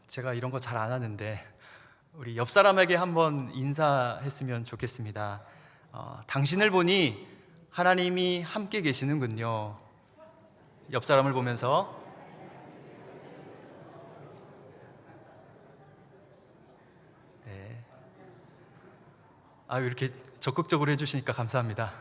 제가 이런 거 잘 안 하는데 우리 옆 사람에게 한번 인사했으면 좋겠습니다. 당신을 보니 하나님이 함께 계시는군요. 옆 사람을 보면서. 네. 이렇게 적극적으로 해주시니까 감사합니다.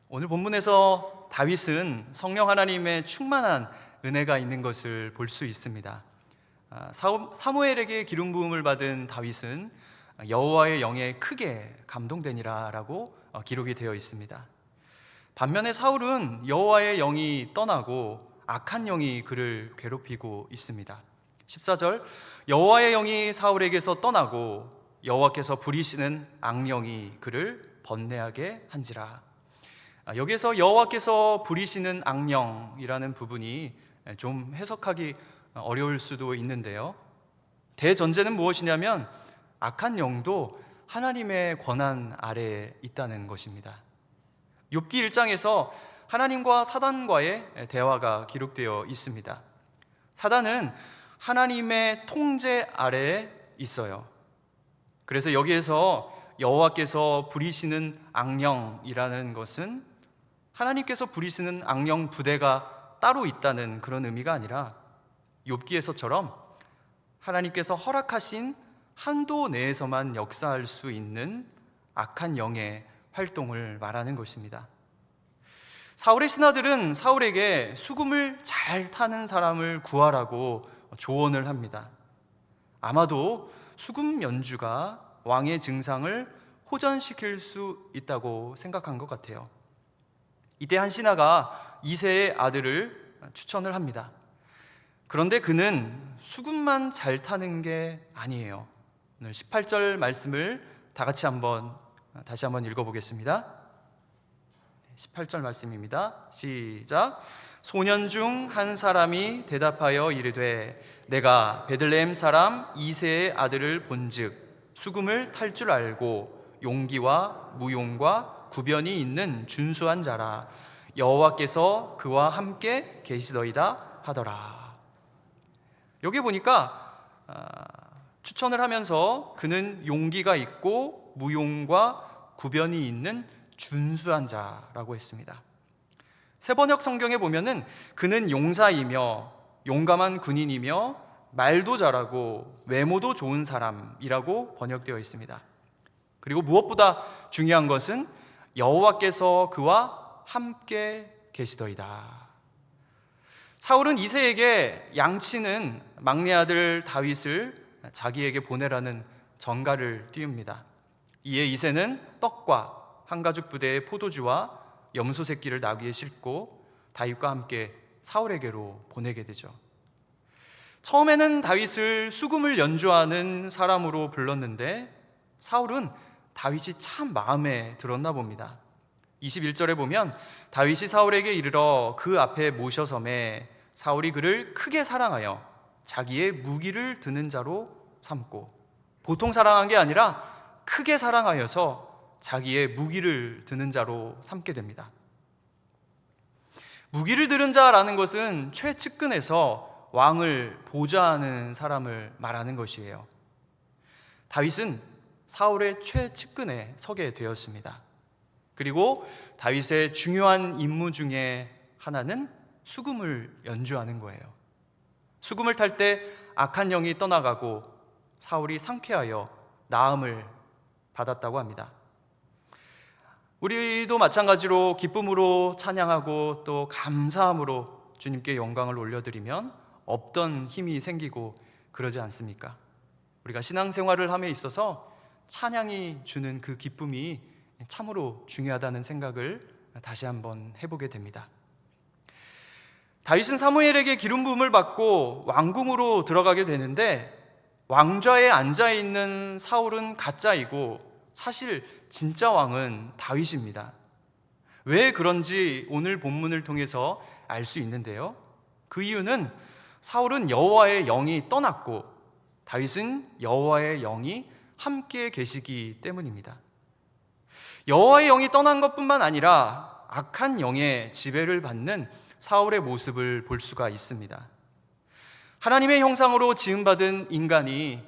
오늘 본문에서 다윗은 성령 하나님의 충만한 은혜가 있는 것을 볼 수 있습니다. 사무엘에게 기름 부음을 받은 다윗은 여호와의 영에 크게 감동되니라라고 기록이 되어 있습니다. 반면에 사울은 여호와의 영이 떠나고 악한 영이 그를 괴롭히고 있습니다. 14절, 여호와의 영이 사울에게서 떠나고 여호와께서 부리시는 악령이 그를 번뇌하게 한지라. 여기에서 여호와께서 부리시는 악령이라는 부분이 좀 해석하기 어려울 수도 있는데요, 대전제는 무엇이냐면 악한 영도 하나님의 권한 아래에 있다는 것입니다. 욥기 1장에서 하나님과 사단과의 대화가 기록되어 있습니다. 사단은 하나님의 통제 아래에 있어요. 그래서 여기에서 여호와께서 부리시는 악령이라는 것은 하나님께서 부리시는 악령 부대가 따로 있다는 그런 의미가 아니라 욥기에서처럼 하나님께서 허락하신 한도 내에서만 역사할 수 있는 악한 영의 활동을 말하는 것입니다. 사울의 신하들은 사울에게 수금을 잘 타는 사람을 구하라고 조언을 합니다. 아마도 수금 연주가 왕의 증상을 호전시킬 수 있다고 생각한 것 같아요. 이때 한 신하가 이새의 아들을 추천을 합니다. 그런데 그는 수금만 잘 타는 게 아니에요. 오늘 18절 말씀을 다시 한번 읽어보겠습니다. 18절 말씀입니다. 시작. 소년 중 한 사람이 대답하여 이르되 내가 베들레헴 사람 이새의 아들을 본즉 수금을 탈 줄 알고 용기와 무용과 구변이 있는 준수한 자라. 여호와께서 그와 함께 계시더이다 하더라. 여기 보니까 추천을 하면서 그는 용기가 있고 무용과 구변이 있는 준수한 자라고 했습니다. 세번역 성경에 보면은 그는 용사이며 용감한 군인이며 말도 잘하고 외모도 좋은 사람이라고 번역되어 있습니다. 그리고 무엇보다 중요한 것은 여호와께서 그와 함께 계시더이다. 사울은 이새에게 양치는 막내 아들 다윗을 자기에게 보내라는 전가를 띄웁니다. 이에 이새는 떡과 한 가죽 부대의 포도주와 염소 새끼를 나귀에 싣고 다윗과 함께 사울에게로 보내게 되죠. 처음에는 다윗을 수금을 연주하는 사람으로 불렀는데 사울은 다윗이 참 마음에 들었나 봅니다. 21절에 보면 다윗이 사울에게 이르러 그 앞에 모셔섬에 사울이 그를 크게 사랑하여 자기의 무기를 드는 자로 삼고, 보통 사랑한 게 아니라 크게 사랑하여서 자기의 무기를 드는 자로 삼게 됩니다. 무기를 드는 자라는 것은 최측근에서 왕을 보좌하는 사람을 말하는 것이에요. 다윗은 사울의 최측근에 서게 되었습니다. 그리고 다윗의 중요한 임무 중에 하나는 수금을 연주하는 거예요. 수금을 탈 때 악한 영이 떠나가고 사울이 상쾌하여 나음을 받았다고 합니다. 우리도 마찬가지로 기쁨으로 찬양하고 또 감사함으로 주님께 영광을 올려드리면 없던 힘이 생기고 그러지 않습니까? 우리가 신앙생활을 함에 있어서 찬양이 주는 그 기쁨이 참으로 중요하다는 생각을 다시 한번 해보게 됩니다. 다윗은 사무엘에게 기름 부음을 받고 왕궁으로 들어가게 되는데 왕좌에 앉아있는 사울은 가짜이고 사실 진짜 왕은 다윗입니다. 왜 그런지 오늘 본문을 통해서 알 수 있는데요, 그 이유는 사울은 여호와의 영이 떠났고 다윗은 여호와의 영이 함께 계시기 때문입니다. 여호와의 영이 떠난 것뿐만 아니라 악한 영의 지배를 받는 사울의 모습을 볼 수가 있습니다. 하나님의 형상으로 지음받은 인간이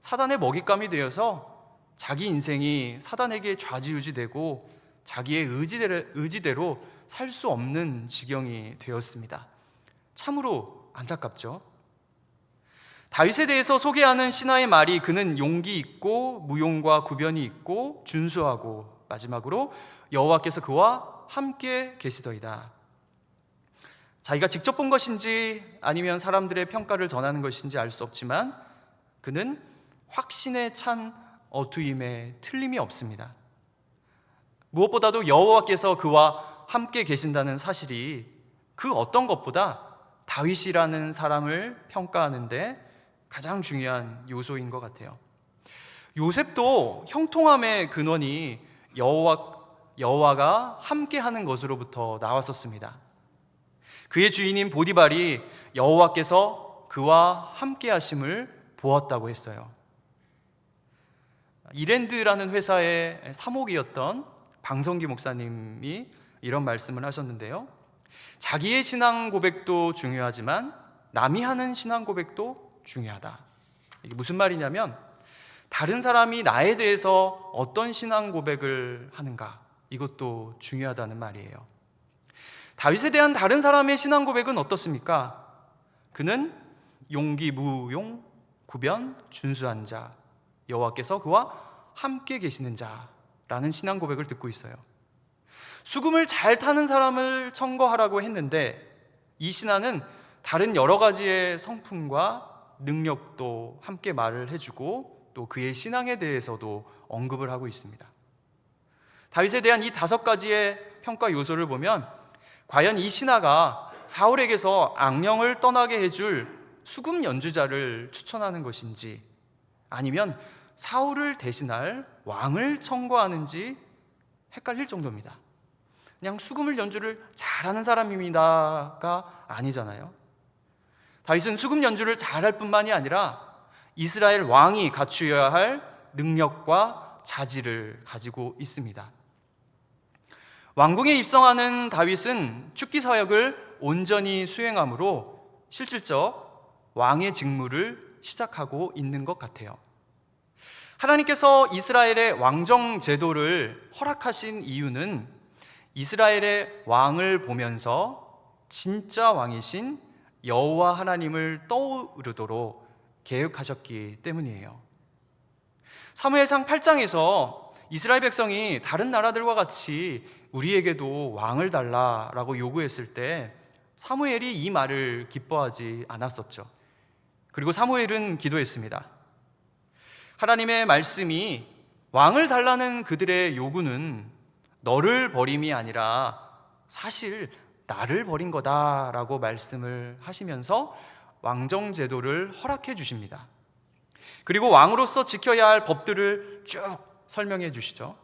사단의 먹잇감이 되어서 자기 인생이 사단에게 좌지우지되고 자기의 의지대로 살 수 없는 지경이 되었습니다. 참으로 안타깝죠. 다윗에 대해서 소개하는 신하의 말이 그는 용기 있고 무용과 구변이 있고 준수하고 마지막으로 여호와께서 그와 함께 계시더이다. 자기가 직접 본 것인지 아니면 사람들의 평가를 전하는 것인지 알 수 없지만 그는 확신에 찬 어투임에 틀림이 없습니다. 무엇보다도 여호와께서 그와 함께 계신다는 사실이 그 어떤 것보다 다윗이라는 사람을 평가하는데 가장 중요한 요소인 것 같아요. 요셉도 형통함의 근원이 여호와가 함께하는 것으로부터 나왔었습니다. 그의 주인인 보디발이 여호와께서 그와 함께하심을 보았다고 했어요. 이랜드라는 회사의 사목이었던 방성기 목사님이 이런 말씀을 하셨는데요. 자기의 신앙 고백도 중요하지만 남이 하는 신앙 고백도 중요하다. 이게 무슨 말이냐면 다른 사람이 나에 대해서 어떤 신앙 고백을 하는가, 이것도 중요하다는 말이에요. 다윗에 대한 다른 사람의 신앙 고백은 어떻습니까? 그는 용기 무용, 구변 준수한 자, 여호와께서 그와 함께 계시는 자라는 신앙 고백을 듣고 있어요. 수금을 잘 타는 사람을 청거하라고 했는데 이 신하는 다른 여러 가지의 성품과 능력도 함께 말을 해주고 또 그의 신앙에 대해서도 언급을 하고 있습니다. 다윗에 대한 이 5가지의 평가 요소를 보면 과연 이 신하가 사울에게서 악령을 떠나게 해줄 수금 연주자를 추천하는 것인지 아니면 사울을 대신할 왕을 청구하는지 헷갈릴 정도입니다. 그냥 수금 연주를 잘하는 사람입니다가 아니잖아요. 다윗은 수금 연주를 잘할 뿐만이 아니라 이스라엘 왕이 갖추어야 할 능력과 자질을 가지고 있습니다. 왕궁에 입성하는 다윗은 축기 사역을 온전히 수행함으로 실질적 왕의 직무를 시작하고 있는 것 같아요. 하나님께서 이스라엘의 왕정 제도를 허락하신 이유는 이스라엘의 왕을 보면서 진짜 왕이신 여호와 하나님을 떠오르도록 계획하셨기 때문이에요. 사무엘상 8장에서 이스라엘 백성이 다른 나라들과 같이 우리에게도 왕을 달라라고 요구했을 때 사무엘이 이 말을 기뻐하지 않았었죠. 그리고 사무엘은 기도했습니다. 하나님의 말씀이 왕을 달라는 그들의 요구는 너를 버림이 아니라 사실 나를 버린 거다라고 말씀을 하시면서 왕정 제도를 허락해 주십니다. 그리고 왕으로서 지켜야 할 법들을 쭉 설명해 주시죠.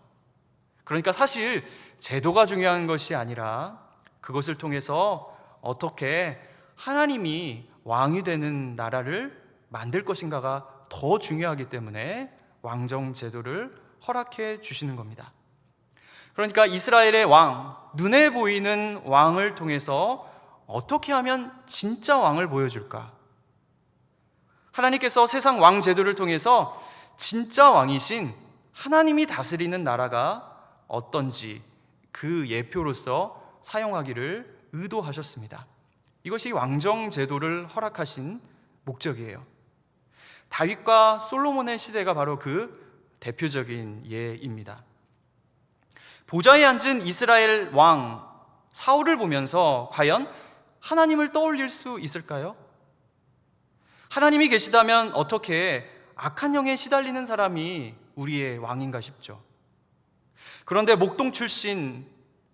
그러니까 사실 제도가 중요한 것이 아니라 그것을 통해서 어떻게 하나님이 왕이 되는 나라를 만들 것인가가 더 중요하기 때문에 왕정 제도를 허락해 주시는 겁니다. 그러니까 이스라엘의 왕, 눈에 보이는 왕을 통해서 어떻게 하면 진짜 왕을 보여줄까? 하나님께서 세상 왕 제도를 통해서 진짜 왕이신 하나님이 다스리는 나라가 어떤지 그 예표로서 사용하기를 의도하셨습니다. 이것이 왕정 제도를 허락하신 목적이에요. 다윗과 솔로몬의 시대가 바로 그 대표적인 예입니다. 보좌에 앉은 이스라엘 왕 사울을 보면서 과연 하나님을 떠올릴 수 있을까요? 하나님이 계시다면 어떻게 악한 영에 시달리는 사람이 우리의 왕인가 싶죠. 그런데 목동 출신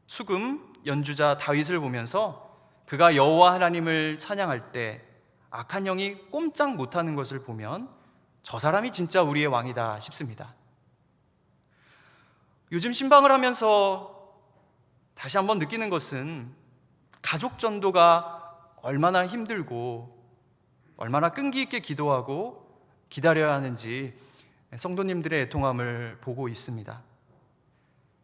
수금 연주자 다윗을 보면서 그가 여호와 하나님을 찬양할 때 악한 영이 꼼짝 못하는 것을 보면 저 사람이 진짜 우리의 왕이다 싶습니다. 요즘 신방을 하면서 다시 한번 느끼는 것은 가족 전도가 얼마나 힘들고 얼마나 끈기 있게 기도하고 기다려야 하는지 성도님들의 애통함을 보고 있습니다.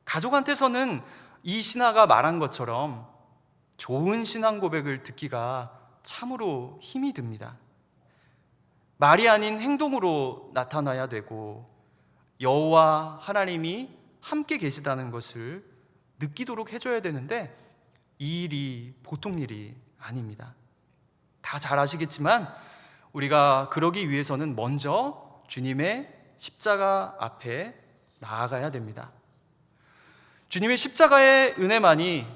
가족한테서는 이 신하가 말한 것처럼 좋은 신앙 고백을 듣기가 참으로 힘이 듭니다. 말이 아닌 행동으로 나타나야 되고 여호와 하나님이 함께 계시다는 것을 느끼도록 해줘야 되는데 이 일이 보통 일이 아닙니다. 다 잘 아시겠지만 우리가 그러기 위해서는 먼저 주님의 십자가 앞에 나아가야 됩니다. 주님의 십자가의 은혜만이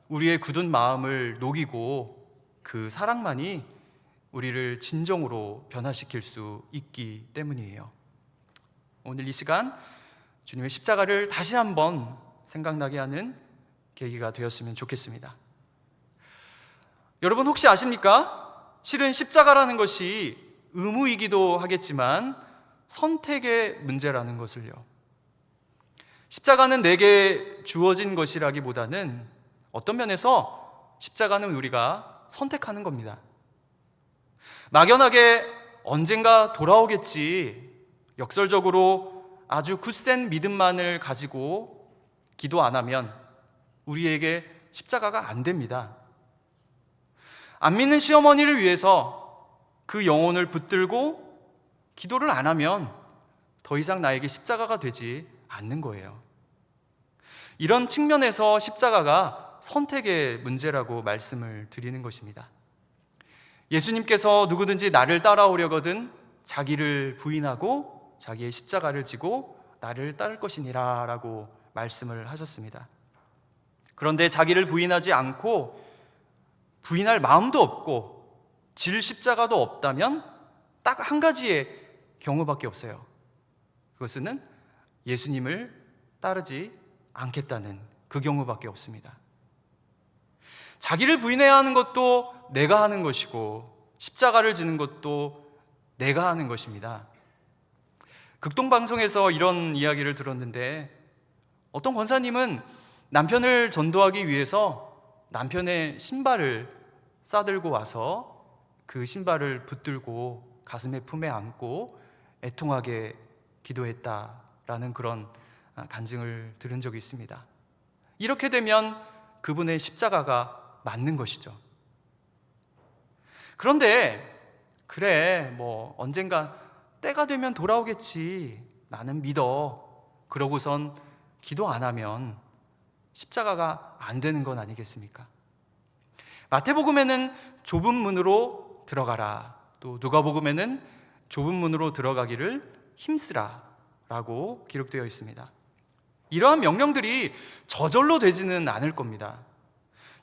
우리의 굳은 마음을 녹이고 그 사랑만이 우리를 진정으로 변화시킬 수 있기 때문이에요. 오늘 이 시간 주님의 십자가를 다시 한번 생각나게 하는 계기가 되었으면 좋겠습니다. 여러분 혹시 아십니까? 실은 십자가라는 것이 의무이기도 하겠지만 선택의 문제라는 것을요. 십자가는 내게 주어진 것이라기보다는 어떤 면에서 십자가는 우리가 선택하는 겁니다. 막연하게 언젠가 돌아오겠지, 역설적으로 아주 굳센 믿음만을 가지고 기도 안 하면 우리에게 십자가가 안 됩니다. 안 믿는 시어머니를 위해서 그 영혼을 붙들고 기도를 안 하면 더 이상 나에게 십자가가 되지 않는 거예요. 이런 측면에서 십자가가 선택의 문제라고 말씀을 드리는 것입니다. 예수님께서 누구든지 나를 따라오려거든 자기를 부인하고 자기의 십자가를 지고 나를 따를 것이니라 라고 말씀을 하셨습니다. 그런데 자기를 부인하지 않고 부인할 마음도 없고 질 십자가도 없다면 딱 한 가지의 경우밖에 없어요. 그것은 예수님을 따르지 않겠다는 그 경우밖에 없습니다. 자기를 부인해야 하는 것도 내가 하는 것이고 십자가를 지는 것도 내가 하는 것입니다. 극동방송에서 이런 이야기를 들었는데 어떤 권사님은 남편을 전도하기 위해서 남편의 신발을 싸들고 와서 그 신발을 붙들고 가슴에 품에 안고 애통하게 기도했다라는 그런 간증을 들은 적이 있습니다. 이렇게 되면 그분의 십자가가 맞는 것이죠. 그런데 그래 언젠가 때가 되면 돌아오겠지, 나는 믿어, 그러고선 기도 안 하면 십자가가 안 되는 건 아니겠습니까? 마태복음에는 좁은 문으로 들어가라, 또 누가복음에는 좁은 문으로 들어가기를 힘쓰라 라고 기록되어 있습니다. 이러한 명령들이 저절로 되지는 않을 겁니다.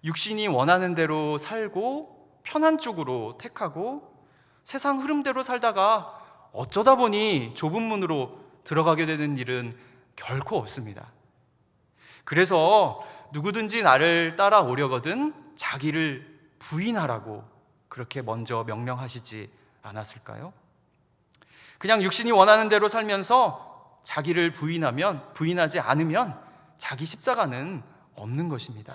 육신이 원하는 대로 살고 편한 쪽으로 택하고 세상 흐름대로 살다가 어쩌다 보니 좁은 문으로 들어가게 되는 일은 결코 없습니다. 그래서 누구든지 나를 따라오려거든 자기를 부인하라고 그렇게 먼저 명령하시지 않았을까요? 그냥 육신이 원하는 대로 살면서 자기를 부인하지 않으면 자기 십자가는 없는 것입니다.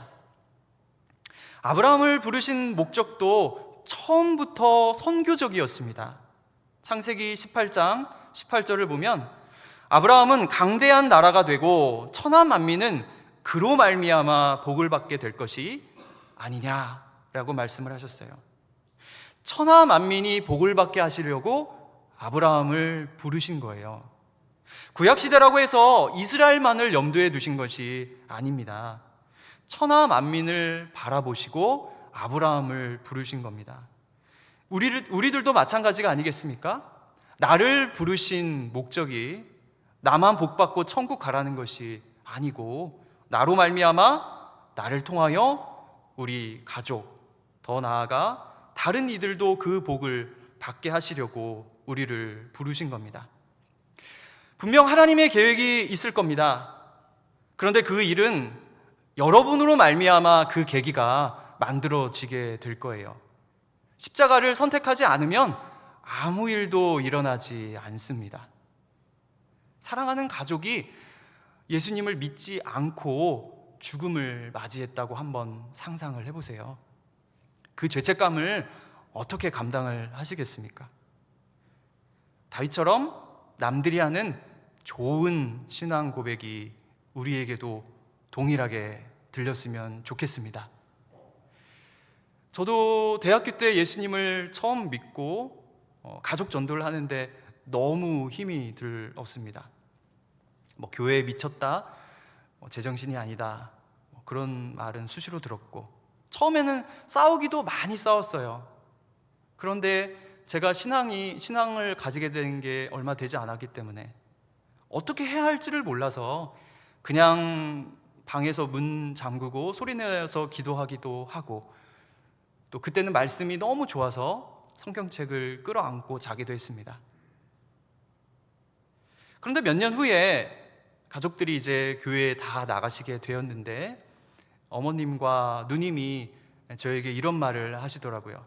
아브라함을 부르신 목적도 처음부터 선교적이었습니다. 창세기 18장 18절을 보면 아브라함은 강대한 나라가 되고 천하 만민은 그로 말미암아 복을 받게 될 것이 아니냐라고 말씀을 하셨어요. 천하 만민이 복을 받게 하시려고 아브라함을 부르신 거예요. 구약시대라고 해서 이스라엘만을 염두에 두신 것이 아닙니다. 천하 만민을 바라보시고 아브라함을 부르신 겁니다. 우리들도 마찬가지가 아니겠습니까? 나를 부르신 목적이 나만 복받고 천국 가라는 것이 아니고 나로 말미암아 나를 통하여 우리 가족, 더 나아가 다른 이들도 그 복을 받게 하시려고 우리를 부르신 겁니다. 분명 하나님의 계획이 있을 겁니다. 그런데 그 일은 여러분으로 말미암아 그 계기가 만들어지게 될 거예요. 십자가를 선택하지 않으면 아무 일도 일어나지 않습니다. 사랑하는 가족이 예수님을 믿지 않고 죽음을 맞이했다고 한번 상상을 해보세요. 그 죄책감을 어떻게 감당을 하시겠습니까? 다윗처럼 남들이 하는 좋은 신앙 고백이 우리에게도 동일하게 들렸으면 좋겠습니다. 저도 대학교 때 예수님을 처음 믿고 가족 전도를 하는데 너무 힘이 들었습니다. 교회에 미쳤다, 제정신이 아니다, 그런 말은 수시로 들었고, 처음에는 싸우기도 많이 싸웠어요. 그런데 제가 신앙을 가지게 된 게 얼마 되지 않았기 때문에 어떻게 해야 할지를 몰라서 그냥 방에서 문 잠그고 소리내서 기도하기도 하고, 또 그때는 말씀이 너무 좋아서 성경책을 끌어안고 자기도 했습니다. 그런데 몇 년 후에 가족들이 이제 교회에 다 나가시게 되었는데 어머님과 누님이 저에게 이런 말을 하시더라고요.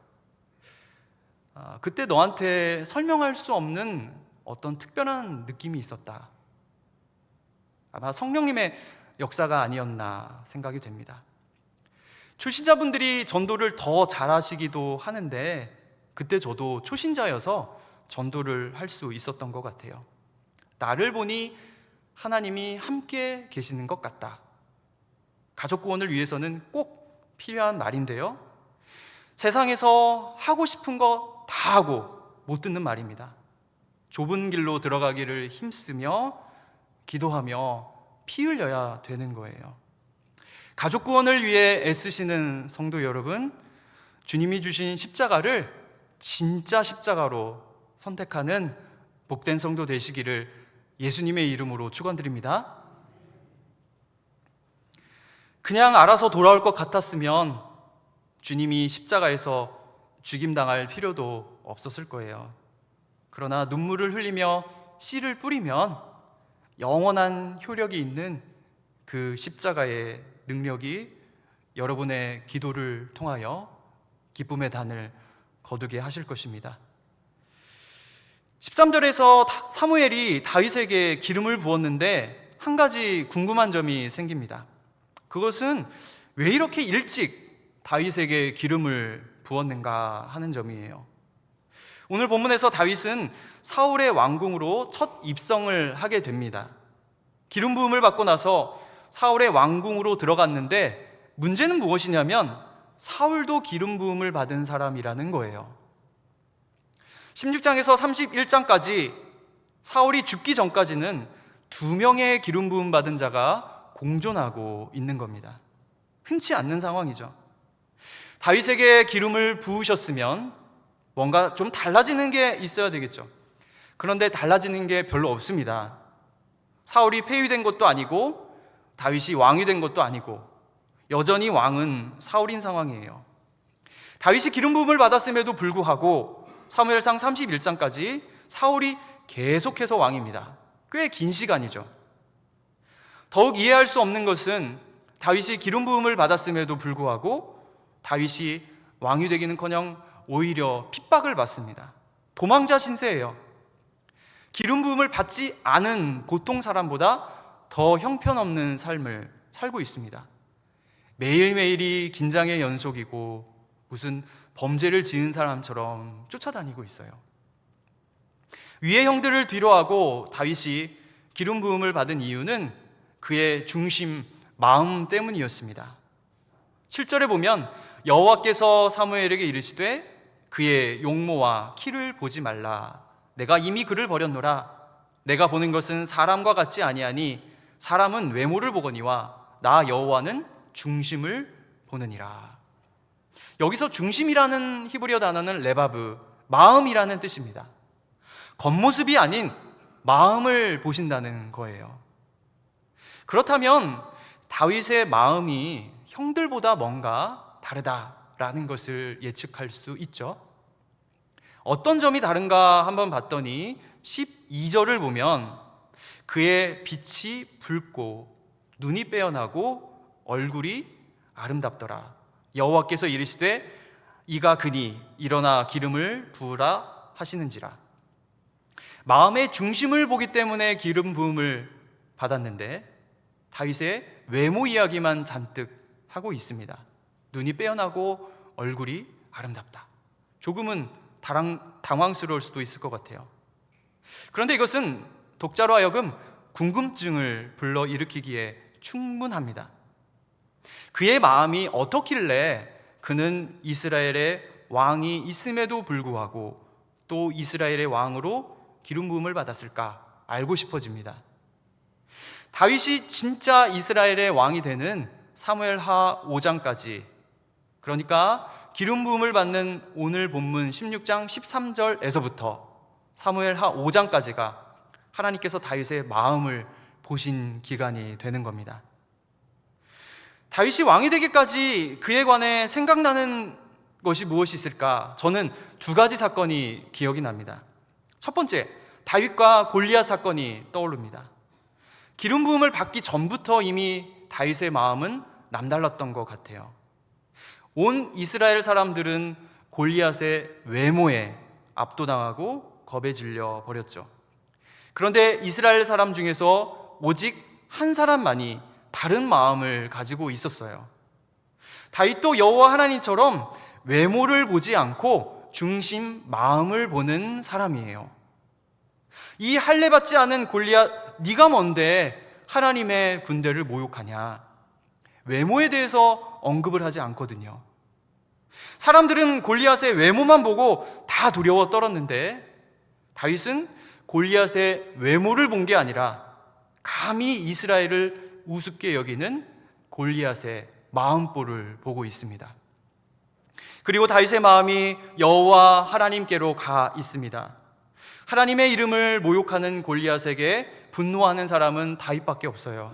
그때 너한테 설명할 수 없는 어떤 특별한 느낌이 있었다. 아마 성령님의 역사가 아니었나 생각이 됩니다. 출신자분들이 전도를 더 잘하시기도 하는데 그때 저도 초신자여서 전도를 할 수 있었던 것 같아요. 나를 보니 하나님이 함께 계시는 것 같다. 가족 구원을 위해서는 꼭 필요한 말인데요, 세상에서 하고 싶은 거 다 하고 못 듣는 말입니다. 좁은 길로 들어가기를 힘쓰며 기도하며 피 흘려야 되는 거예요. 가족 구원을 위해 애쓰시는 성도 여러분, 주님이 주신 십자가를 진짜 십자가로 선택하는 복된 성도 되시기를 예수님의 이름으로 축원드립니다. 그냥 알아서 돌아올 것 같았으면 주님이 십자가에서 죽임당할 필요도 없었을 거예요. 그러나 눈물을 흘리며 씨를 뿌리면 영원한 효력이 있는 그 십자가의 능력이 여러분의 기도를 통하여 기쁨의 단을 거두게 하실 것입니다. 13절에서 사무엘이 다윗에게 기름을 부었는데 한 가지 궁금한 점이 생깁니다. 그것은 왜 이렇게 일찍 다윗에게 기름을 부었는가 하는 점이에요. 오늘 본문에서 다윗은 사울의 왕궁으로 첫 입성을 하게 됩니다. 기름 부음을 받고 나서 사울의 왕궁으로 들어갔는데 문제는 무엇이냐면 사울도 기름 부음을 받은 사람이라는 거예요. 16장에서 31장까지 사울이 죽기 전까지는 2명의 기름 부음 받은 자가 공존하고 있는 겁니다. 흔치 않는 상황이죠. 다윗에게 기름을 부으셨으면 뭔가 좀 달라지는 게 있어야 되겠죠. 그런데 달라지는 게 별로 없습니다. 사울이 폐위된 것도 아니고 다윗이 왕이 된 것도 아니고 여전히 왕은 사울인 상황이에요. 다윗이 기름 부음을 받았음에도 불구하고 사무엘상 31장까지 사울이 계속해서 왕입니다. 꽤 긴 시간이죠. 더욱 이해할 수 없는 것은 다윗이 기름 부음을 받았음에도 불구하고 다윗이 왕이 되기는커녕 오히려 핍박을 받습니다. 도망자 신세예요. 기름 부음을 받지 않은 보통 사람보다 더 형편없는 삶을 살고 있습니다. 매일매일이 긴장의 연속이고 무슨 범죄를 지은 사람처럼 쫓아다니고 있어요. 위의 형들을 뒤로하고 다윗이 기름 부음을 받은 이유는 그의 중심, 마음 때문이었습니다. 7절에 보면 여호와께서 사무엘에게 이르시되 그의 용모와 키를 보지 말라. 내가 이미 그를 버렸노라. 내가 보는 것은 사람과 같지 아니하니 사람은 외모를 보거니와 나 여호와는 중심을 보느니라. 여기서 중심이라는 히브리어 단어는 레바브, 마음이라는 뜻입니다. 겉모습이 아닌 마음을 보신다는 거예요. 그렇다면 다윗의 마음이 형들보다 뭔가 다르다라는 것을 예측할 수 있죠. 어떤 점이 다른가 한번 봤더니 12절을 보면 그의 빛이 붉고 눈이 빼어나고 얼굴이 아름답더라. 여호와께서 이르시되 이가 그니 일어나 기름을 부으라 하시는지라. 마음의 중심을 보기 때문에 기름 부음을 받았는데 다윗의 외모 이야기만 잔뜩 하고 있습니다. 눈이 빼어나고 얼굴이 아름답다. 조금은 당황스러울 수도 있을 것 같아요. 그런데 이것은 독자로 하여금 궁금증을 불러일으키기에 충분합니다. 그의 마음이 어떻길래 그는 이스라엘의 왕이 있음에도 불구하고 또 이스라엘의 왕으로 기름 부음을 받았을까 알고 싶어집니다. 다윗이 진짜 이스라엘의 왕이 되는 사무엘하 5장까지, 그러니까 기름 부음을 받는 오늘 본문 16장 13절에서부터 사무엘하 5장까지가 하나님께서 다윗의 마음을 보신 기간이 되는 겁니다. 다윗이 왕이 되기까지 그에 관해 생각나는 것이 무엇이 있을까? 저는 두 가지 사건이 기억이 납니다. 첫 번째, 다윗과 골리앗 사건이 떠오릅니다. 기름 부음을 받기 전부터 이미 다윗의 마음은 남달랐던 것 같아요. 온 이스라엘 사람들은 골리앗의 외모에 압도당하고 겁에 질려 버렸죠. 그런데 이스라엘 사람 중에서 오직 한 사람만이 다른 마음을 가지고 있었어요. 다윗도 여호와 하나님처럼 외모를 보지 않고 중심 마음을 보는 사람이에요. 이 할례받지 않은 골리앗, 네가 뭔데 하나님의 군대를 모욕하냐? 외모에 대해서 언급을 하지 않거든요. 사람들은 골리앗의 외모만 보고 다 두려워 떨었는데 다윗은 골리앗의 외모를 본 게 아니라 감히 이스라엘을 우습게 여기는 골리앗의 마음보를 보고 있습니다. 그리고 다윗의 마음이 여호와 하나님께로 가 있습니다. 하나님의 이름을 모욕하는 골리앗에게 분노하는 사람은 다윗밖에 없어요.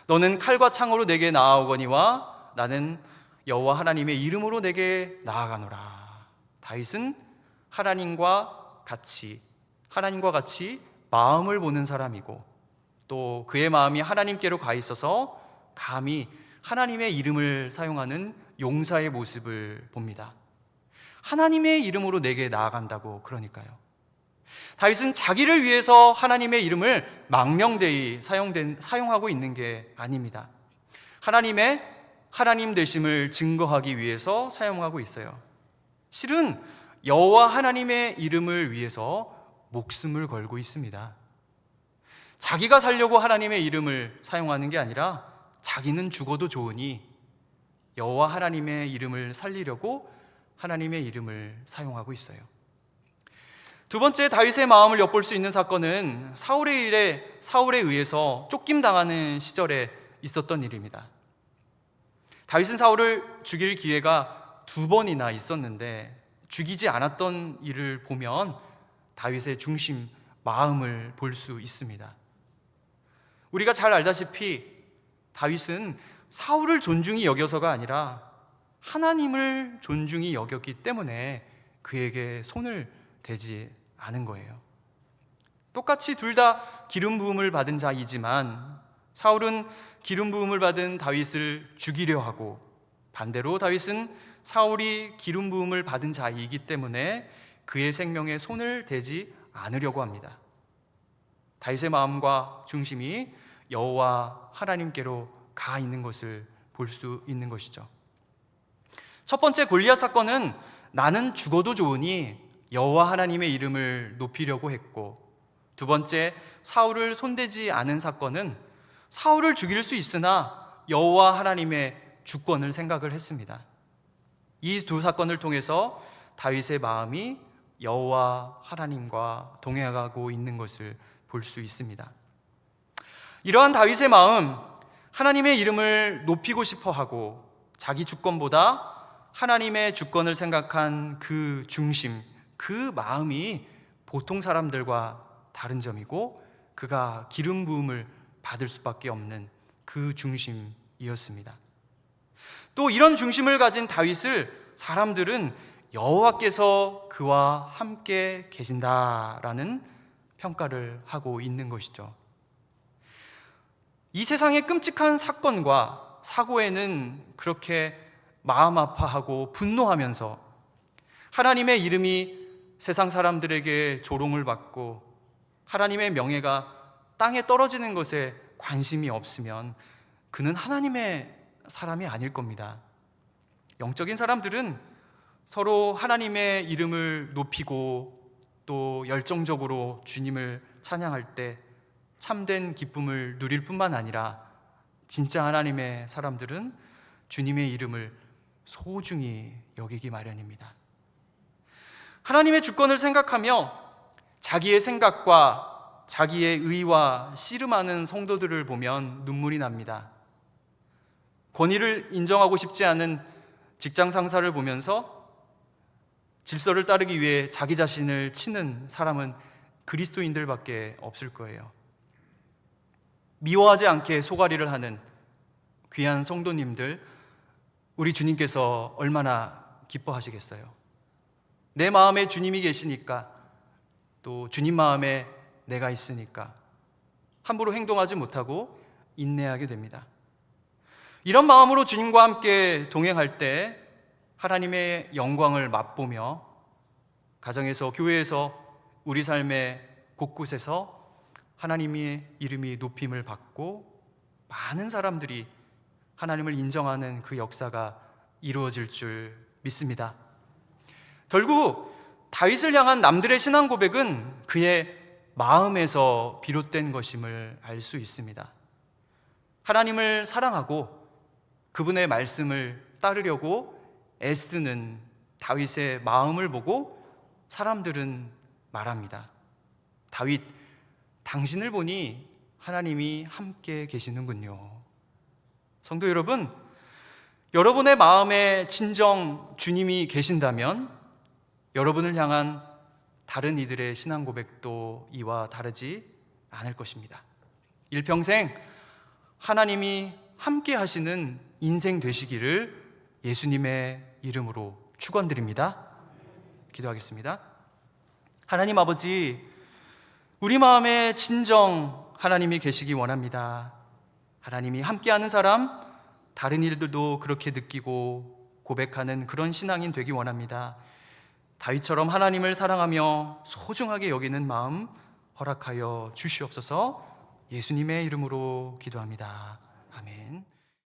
너는 칼과 창으로 내게 나아오거니와 나는 여호와 하나님의 이름으로 내게 나아가노라. 다윗은 하나님과 같이 마음을 보는 사람이고 또 그의 마음이 하나님께로 가 있어서 감히 하나님의 이름을 사용하는 용사의 모습을 봅니다. 하나님의 이름으로 내게 나아간다고. 그러니까요. 다윗은 자기를 위해서 하나님의 이름을 망령되이 사용하고 있는 게 아닙니다. 하나님의 하나님 되심을 증거하기 위해서 사용하고 있어요. 실은 여호와 하나님의 이름을 위해서 목숨을 걸고 있습니다. 자기가 살려고 하나님의 이름을 사용하는 게 아니라 자기는 죽어도 좋으니 여호와 하나님의 이름을 살리려고 하나님의 이름을 사용하고 있어요. 두 번째, 다윗의 마음을 엿볼 수 있는 사건은 사울에 의해서 쫓김당하는 시절에 있었던 일입니다. 다윗은 사울을 죽일 기회가 두 번이나 있었는데 죽이지 않았던 일을 보면 다윗의 중심 마음을 볼 수 있습니다. 우리가 잘 알다시피 다윗은 사울을 존중히 여겨서가 아니라 하나님을 존중히 여겼기 때문에 그에게 손을 대지 않은 거예요. 똑같이 둘 다 기름 부음을 받은 자이지만 사울은 기름 부음을 받은 다윗을 죽이려 하고 반대로 다윗은 사울이 기름 부음을 받은 자이기 때문에 그의 생명에 손을 대지 않으려고 합니다. 다윗의 마음과 중심이 여호와 하나님께로 가 있는 것을 볼 수 있는 것이죠. 첫 번째 골리앗 사건은 나는 죽어도 좋으니 여호와 하나님의 이름을 높이려고 했고, 두 번째 사울을 손대지 않은 사건은 사울을 죽일 수 있으나 여호와 하나님의 주권을 생각을 했습니다. 이 두 사건을 통해서 다윗의 마음이 여호와 하나님과 동행하고 있는 것을 볼 수 있습니다. 이러한 다윗의 마음, 하나님의 이름을 높이고 싶어 하고 자기 주권보다 하나님의 주권을 생각한 그 중심, 그 마음이 보통 사람들과 다른 점이고 그가 기름 부음을 받을 수밖에 없는 그 중심이었습니다. 또 이런 중심을 가진 다윗을 사람들은 여호와께서 그와 함께 계신다라는 평가를 하고 있는 것이죠. 이 세상의 끔찍한 사건과 사고에는 그렇게 마음 아파하고 분노하면서 하나님의 이름이 세상 사람들에게 조롱을 받고 하나님의 명예가 땅에 떨어지는 것에 관심이 없으면 그는 하나님의 사람이 아닐 겁니다. 영적인 사람들은 서로 하나님의 이름을 높이고 또 열정적으로 주님을 찬양할 때 참된 기쁨을 누릴 뿐만 아니라 진짜 하나님의 사람들은 주님의 이름을 소중히 여기기 마련입니다. 하나님의 주권을 생각하며 자기의 생각과 자기의 의와 씨름하는 성도들을 보면 눈물이 납니다. 권위를 인정하고 싶지 않은 직장 상사를 보면서 질서를 따르기 위해 자기 자신을 치는 사람은 그리스도인들밖에 없을 거예요. 미워하지 않게 소가리를 하는 귀한 성도님들, 우리 주님께서 얼마나 기뻐하시겠어요. 내 마음에 주님이 계시니까, 또 주님 마음에 내가 있으니까 함부로 행동하지 못하고 인내하게 됩니다. 이런 마음으로 주님과 함께 동행할 때 하나님의 영광을 맛보며 가정에서, 교회에서, 우리 삶의 곳곳에서 하나님의 이름이 높임을 받고 많은 사람들이 하나님을 인정하는 그 역사가 이루어질 줄 믿습니다. 결국 다윗을 향한 남들의 신앙 고백은 그의 마음에서 비롯된 것임을 알 수 있습니다. 하나님을 사랑하고 그분의 말씀을 따르려고 애쓰는 다윗의 마음을 보고 사람들은 말합니다. 다윗, 당신을 보니 하나님이 함께 계시는군요. 성도 여러분, 여러분의 마음에 진정 주님이 계신다면 여러분을 향한 다른 이들의 신앙 고백도 이와 다르지 않을 것입니다. 일평생 하나님이 함께 하시는 인생 되시기를 예수님의 이름으로 축원드립니다. 기도하겠습니다. 하나님 아버지, 우리 마음에 진정 하나님이 계시기 원합니다. 하나님이 함께하는 사람, 다른 일들도 그렇게 느끼고 고백하는 그런 신앙인 되기 원합니다. 다윗처럼 하나님을 사랑하며 소중하게 여기는 마음 허락하여 주시옵소서. 예수님의 이름으로 기도합니다. 아멘.